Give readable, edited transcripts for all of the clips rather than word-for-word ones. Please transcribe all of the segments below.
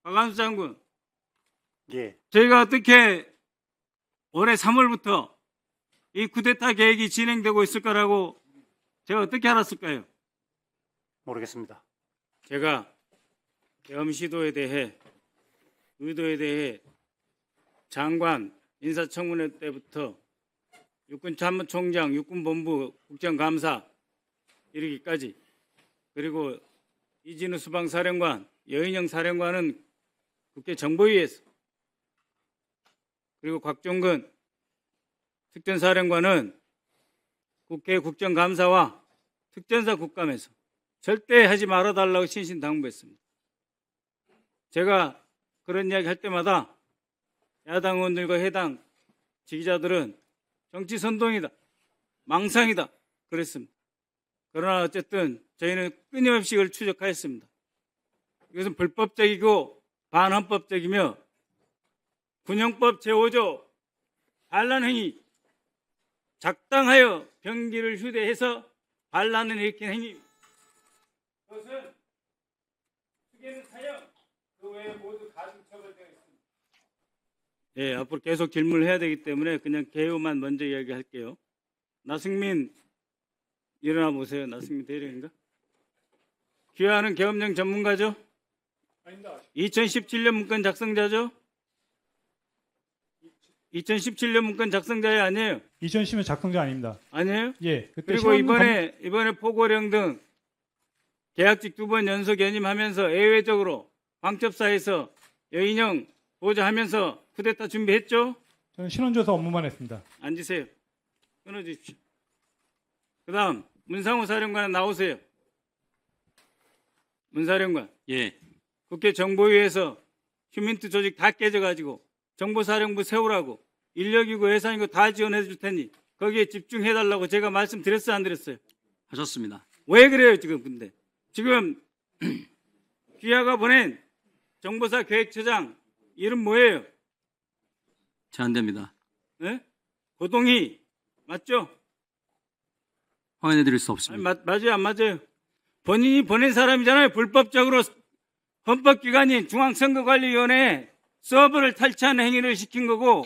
박한수 장군, 예, 저희가 어떻게 올해 3월부터 이 쿠데타 계획이 진행되고 있을 거라고 제가 어떻게 알았을까요? 모르겠습니다. 제가 계엄 시도에 대해 의도에 대해 장관 인사청문회 때부터 육군참모총장, 육군본부 국정감사 이르기까지, 그리고 이진우 수방사령관, 여인영 사령관은 국회 정보위에서, 그리고 곽종근 특전사령관은 국회 국정감사와 특전사 국감에서 절대 하지 말아달라고 신신당부했습니다. 제가 그런 이야기 할 때마다 야당 의원들과 해당 지지자들은 정치 선동이다, 망상이다 그랬습니다. 그러나 어쨌든 저희는 끊임없이 이걸 추적하였습니다. 이것은 불법적이고 반헌법적이며 군형법 제5조 반란 행위, 작당하여 병기를 휴대해서 반란을 일으킨 행위, 그것은 수개는 사형, 그 외에 모두 가중처벌되어 있습니다. 예, 앞으로 계속 질문을 해야 되기 때문에 그냥 개요만 먼저 이야기할게요. 나승민 일어나 보세요. 나승민 대령인가? 귀하는 계엄령 전문가죠? 아닙니다. 2017년 문건 작성자죠? 2017년 문건 작성자야 아니에요? 2010년 작성자 아닙니다. 아니에요? 예, 그때 그리고 시험은 이번에 포고령 등 계약직 2번 연속 연임하면서 예외적으로 광첩사에서 여인형 보좌하면서 쿠데타 준비했죠? 저는 신원조사 업무만 했습니다. 앉으세요. 끊어주십시오. 그 다음 문상호 사령관 나오세요. 문사령관. 예, 국회 정보위에서 휴민트 조직 다 깨져가지고 정보사령부 세우라고 인력이고 예산이고 다 지원해 줄 테니 거기에 집중해달라고 제가 말씀드렸어요, 안 드렸어요? 하셨습니다. 왜 그래요 지금? 근데 지금 귀하가 보낸 정보사 계획처장 이름 뭐예요? 제한됩니다. 네? 고동희 맞죠? 확인해 드릴 수 아니, 없습니다. 맞아요, 안 맞아요? 본인이 보낸 사람이잖아요. 불법적으로 헌법기관인 중앙선거관리위원회에 서버를 탈취하는 행위를 시킨 거고,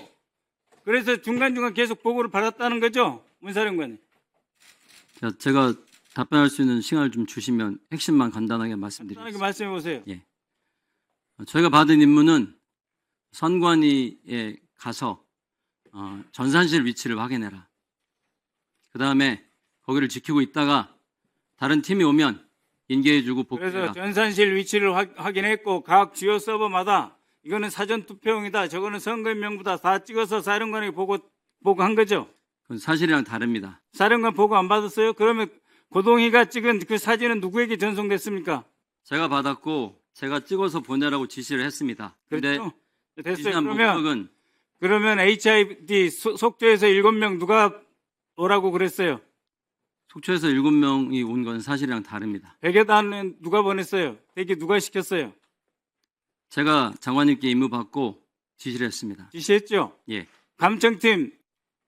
그래서 중간중간 계속 보고를 받았다는 거죠, 문사령관님. 자, 제가 답변할 수 있는 시간을 좀 주시면 핵심만 간단하게 간단하게 말씀드리겠습니다. 말씀해 보세요. 저희가 받은 임무는 선관위에 가서 전산실 위치를 확인해라. 그 다음에 거기를 지키고 있다가 다른 팀이 오면 인계해주고 그래서 복귀해라. 전산실 위치를 확인했고 각 주요 서버마다 이거는 사전 투표용이다, 저거는 선거인 명부다 다 찍어서 사령관에게 보고한 거죠. 그건 사실이랑 다릅니다. 사령관 보고 안 받았어요? 그러면 고동희가 찍은 그 사진은 누구에게 전송됐습니까? 제가 받았고 제가 찍어서 보내라고 지시를 했습니다. 근데 그렇죠? 됐어요. 지시한 목적은 그러면 HID 속초에서 7명 누가 오라고 그랬어요? 속초에서 7명이 온 건 사실이랑 다릅니다. 백여단은 누가 보냈어요? 대기 누가 시켰어요? 제가 장관님께 임무 받고 지시를 했습니다. 지시했죠? 예. 감청팀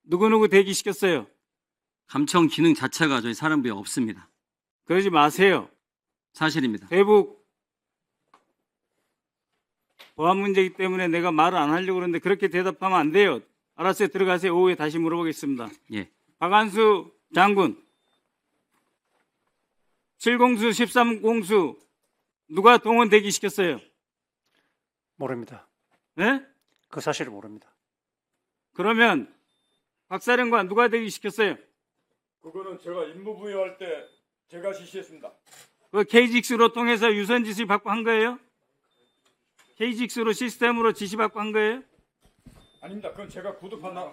누구누구 대기 시켰어요? 감청 기능 자체가 저희 사령부에 없습니다. 그러지 마세요. 사실입니다. 대북 보안 문제이기 때문에 내가 말을 안 하려고 그러는데 그렇게 대답하면 안 돼요. 알았어요. 들어가세요. 오후에 다시 물어보겠습니다. 예. 박한수 장군, 7공수, 13공수 누가 동원 대기 시켰어요? 모릅니다. 네? 그 사실을 모릅니다. 그러면 박사령관 누가 대기 시켰어요? 그거는 제가 임무 부여할 때 제가 지시했습니다. 그 KGX로 통해서 유선 지시 받고 한 거예요? KGX로 시스템으로 지시 받고 한 거예요? 아닙니다. 그건 제가 구두 판단.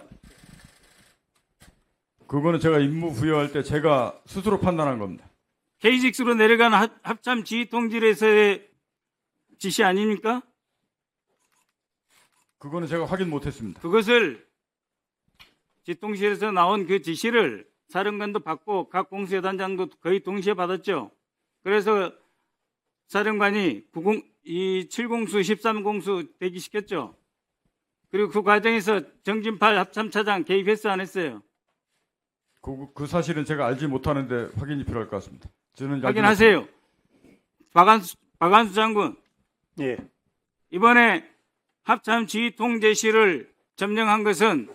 그거는 제가 임무 부여할 때 제가 스스로 판단한 겁니다. KGX로 내려가는 합참 지휘 통질에서의 지시 아닙니까? 그거는 제가 확인 못했습니다. 그것을 지통실에서 나온 그 지시를 사령관도 받고 각 공수여단장도 거의 동시에 받았죠. 그래서 사령관이 7공수, 13공수 대기시켰죠. 그리고 그 과정에서 정진팔 합참차장 개입했어 안 했어요? 그 사실은 제가 알지 못하는데 확인이 필요할 것 같습니다. 저는 알지 확인하세요. 박한수 장군, 예, 이번에 합참 지휘 통제실을 점령한 것은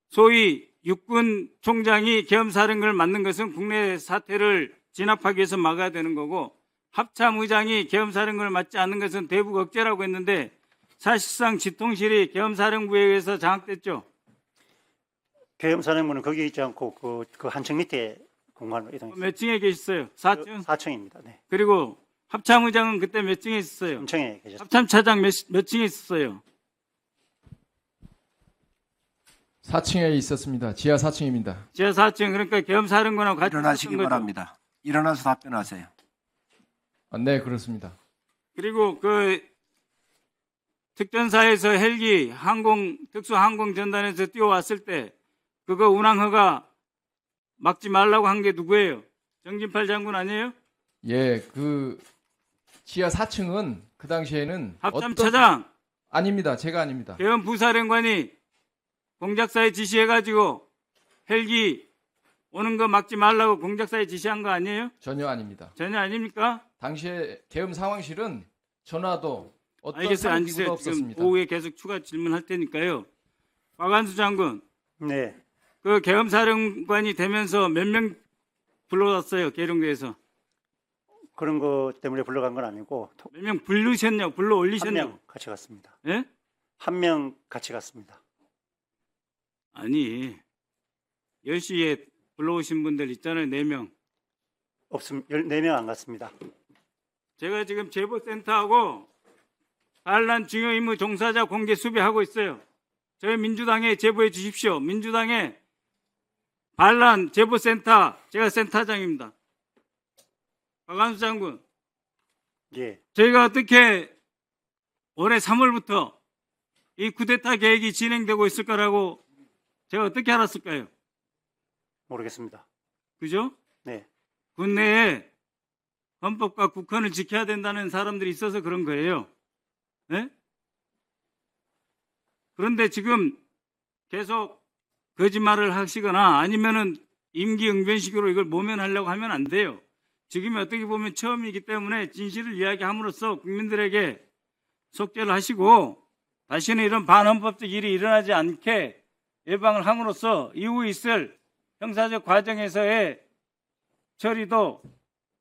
소위 육군 총장이 계엄사령관을 맡는 것은 국내 사태를 진압하기 위해서 막아야 되는 거고, 합참 의장이 계엄사령관을 맡지 않는 것은 대북 억제라고 했는데 사실상 지통실이 계엄사령부에 의해서 장악됐죠. 계엄사령부는 거기에 있지 않고 그 한층 밑에 공간으로 이동했습니다. 몇 층에 계셨어요? 4층? 4층입니다. 네. 그리고 합참 의장은 그때 몇 층에 있었어요? 3층에 계셨습니다. 합참 차장 몇 층에 있었어요? 4층에 있었습니다. 지하 4층입니다. 지하 4층. 그러니까 계엄사령관하고 같이 일어나시기 있었던 거죠. 바랍니다. 일어나서 답변하세요. 네, 그렇습니다. 그리고 그 특전사에서 헬기 특수항공 전단에서 뛰어왔을 때 그거 운항허가 막지 말라고 한 게 누구예요? 정진팔 장군 아니에요? 예, 그 지하 4층은 그 당시에는 합참 차장 아닙니다. 제가 아닙니다. 계엄 부사령관이 공작사에 지시해가지고 헬기 오는 거 막지 말라고 공작사에 지시한 거 아니에요? 전혀 아닙니다. 전혀 아닙니까? 당시에 계엄 상황실은 전화도 어떤 알겠어요. 사람 누구도 앉으세요. 지금 없었습니다. 오후에 계속 추가 질문할 테니까요. 박완수 장군, 네. 그 계엄사령관이 되면서 몇 명 불러왔어요? 계룡대에서 그런 것 때문에 불러간 건 아니고 몇 명 부르셨냐고, 불러 한 올리셨냐고? 명 같이 갔습니다. 예? 한 명 같이 갔습니다. 아니 10시에 불러오신 분들 있잖아요. 4명. 없음 14명 안 갔습니다. 제가 지금 제보센터하고 반란 중요 임무 종사자 공개 수배하고 있어요. 저희 민주당에 제보해 주십시오. 민주당의 반란 제보센터, 제가 센터장입니다. 박완수 장군, 예. 저희가 어떻게 올해 3월부터 이 쿠데타 계획이 진행되고 있을 거라고 제가 어떻게 알았을까요? 모르겠습니다. 그죠? 네. 국내에 헌법과 국헌을 지켜야 된다는 사람들이 있어서 그런 거예요. 네? 그런데 지금 계속 거짓말을 하시거나 아니면은 임기응변식으로 이걸 모면하려고 하면 안 돼요. 지금이 어떻게 보면 처음이기 때문에 진실을 이야기함으로써 국민들에게 속죄를 하시고 다시는 이런 반헌법적 일이 일어나지 않게 예방을 함으로써 이후 있을 형사적 과정에서의 처리도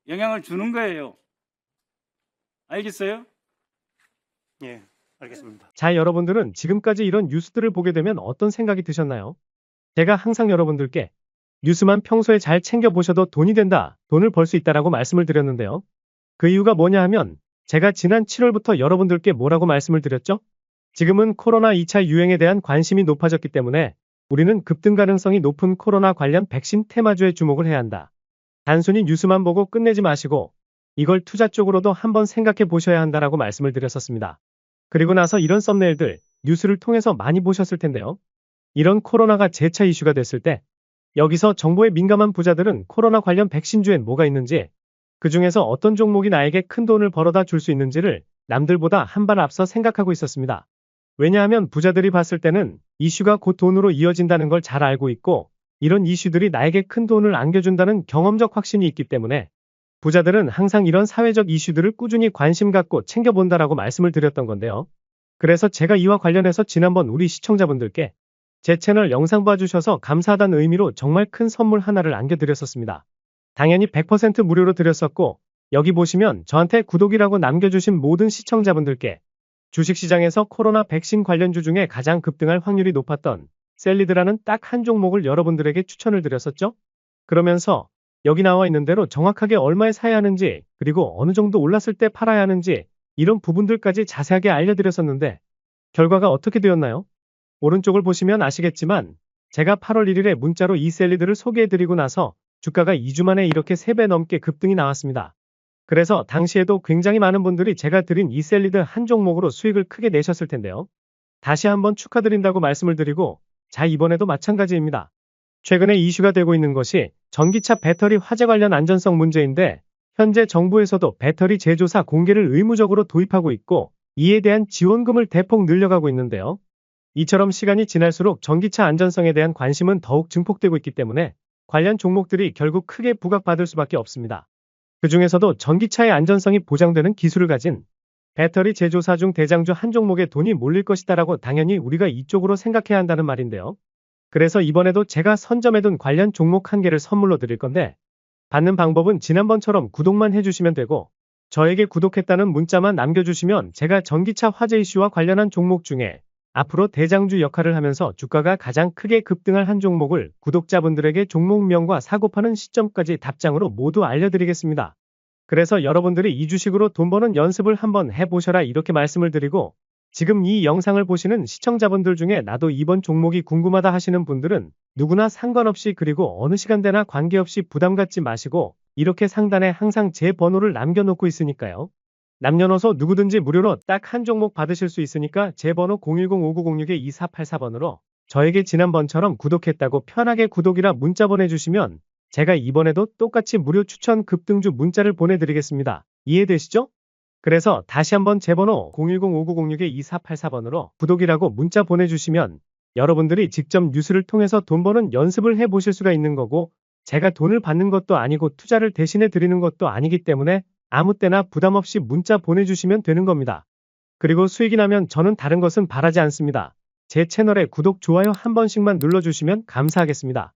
영향을 주는 거예요. 알겠어요? 예. 알겠습니다. 자, 여러분들은 지금까지 이런 뉴스들을 보게 되면 어떤 생각이 드셨나요? 제가 항상 여러분들께 뉴스만 평소에 잘 챙겨보셔도 돈이 된다, 돈을 벌 수 있다라고 말씀을 드렸는데요. 그 이유가 뭐냐 하면 제가 지난 7월부터 여러분들께 뭐라고 말씀을 드렸죠? 지금은 코로나 2차 유행에 대한 관심이 높아졌기 때문에 우리는 급등 가능성이 높은 코로나 관련 백신 테마주에 주목을 해야 한다. 단순히 뉴스만 보고 끝내지 마시고 이걸 투자 쪽으로도 한번 생각해 보셔야 한다라고 말씀을 드렸었습니다. 그리고 나서 이런 썸네일들, 뉴스를 통해서 많이 보셨을 텐데요. 이런 코로나가 재차 이슈가 됐을 때 여기서 정보에 민감한 부자들은 코로나 관련 백신주엔 뭐가 있는지, 그 중에서 어떤 종목이 나에게 큰 돈을 벌어다 줄 수 있는지를 남들보다 한 발 앞서 생각하고 있었습니다. 왜냐하면 부자들이 봤을 때는 이슈가 곧 돈으로 이어진다는 걸 잘 알고 있고 이런 이슈들이 나에게 큰 돈을 안겨준다는 경험적 확신이 있기 때문에 부자들은 항상 이런 사회적 이슈들을 꾸준히 관심 갖고 챙겨본다라고 말씀을 드렸던 건데요. 그래서 제가 이와 관련해서 지난번 우리 시청자분들께 제 채널 영상 봐주셔서 감사하다는 의미로 정말 큰 선물 하나를 안겨드렸었습니다. 당연히 100% 무료로 드렸었고 여기 보시면 저한테 구독이라고 남겨주신 모든 시청자분들께 주식시장에서 코로나 백신 관련주 중에 가장 급등할 확률이 높았던 셀리드라는 딱 한 종목을 여러분들에게 추천을 드렸었죠. 그러면서 여기 나와 있는 대로 정확하게 얼마에 사야 하는지 그리고 어느 정도 올랐을 때 팔아야 하는지 이런 부분들까지 자세하게 알려드렸었는데 결과가 어떻게 되었나요? 오른쪽을 보시면 아시겠지만 제가 8월 1일에 문자로 이 셀리드를 소개해드리고 나서 주가가 2주 만에 이렇게 3배 넘게 급등이 나왔습니다. 그래서 당시에도 굉장히 많은 분들이 제가 드린 이 셀리드 한 종목으로 수익을 크게 내셨을 텐데요. 다시 한번 축하드린다고 말씀을 드리고 자, 이번에도 마찬가지입니다. 최근에 이슈가 되고 있는 것이 전기차 배터리 화재 관련 안전성 문제인데 현재 정부에서도 배터리 제조사 공개를 의무적으로 도입하고 있고 이에 대한 지원금을 대폭 늘려가고 있는데요. 이처럼 시간이 지날수록 전기차 안전성에 대한 관심은 더욱 증폭되고 있기 때문에 관련 종목들이 결국 크게 부각받을 수밖에 없습니다. 그 중에서도 전기차의 안전성이 보장되는 기술을 가진 배터리 제조사 중 대장주 한 종목에 돈이 몰릴 것이다라고 당연히 우리가 이쪽으로 생각해야 한다는 말인데요. 그래서 이번에도 제가 선점해둔 관련 종목 한 개를 선물로 드릴 건데 받는 방법은 지난번처럼 구독만 해주시면 되고 저에게 구독했다는 문자만 남겨주시면 제가 전기차 화재 이슈와 관련한 종목 중에 앞으로 대장주 역할을 하면서 주가가 가장 크게 급등할 한 종목을 구독자분들에게 종목명과 사고 파는 시점까지 답장으로 모두 알려드리겠습니다. 그래서 여러분들이 이 주식으로 돈 버는 연습을 한번 해보셔라 이렇게 말씀을 드리고 지금 이 영상을 보시는 시청자분들 중에 나도 이번 종목이 궁금하다 하시는 분들은 누구나 상관없이 그리고 어느 시간대나 관계없이 부담 갖지 마시고 이렇게 상단에 항상 제 번호를 남겨놓고 있으니까요. 남녀노소 누구든지 무료로 딱 한 종목 받으실 수 있으니까 제 번호 010-5906-2484번으로 저에게 지난번처럼 구독했다고 편하게 구독이라 문자 보내주시면 제가 이번에도 똑같이 무료 추천 급등주 문자를 보내드리겠습니다. 이해되시죠? 그래서 다시 한번 제 번호 010-5906-2484번으로 구독이라고 문자 보내주시면 여러분들이 직접 뉴스를 통해서 돈 버는 연습을 해보실 수가 있는 거고 제가 돈을 받는 것도 아니고 투자를 대신해 드리는 것도 아니기 때문에 아무 때나 부담 없이 문자 보내주시면 되는 겁니다. 그리고 수익이 나면 저는 다른 것은 바라지 않습니다. 제 채널에 구독, 좋아요 한 번씩만 눌러주시면 감사하겠습니다.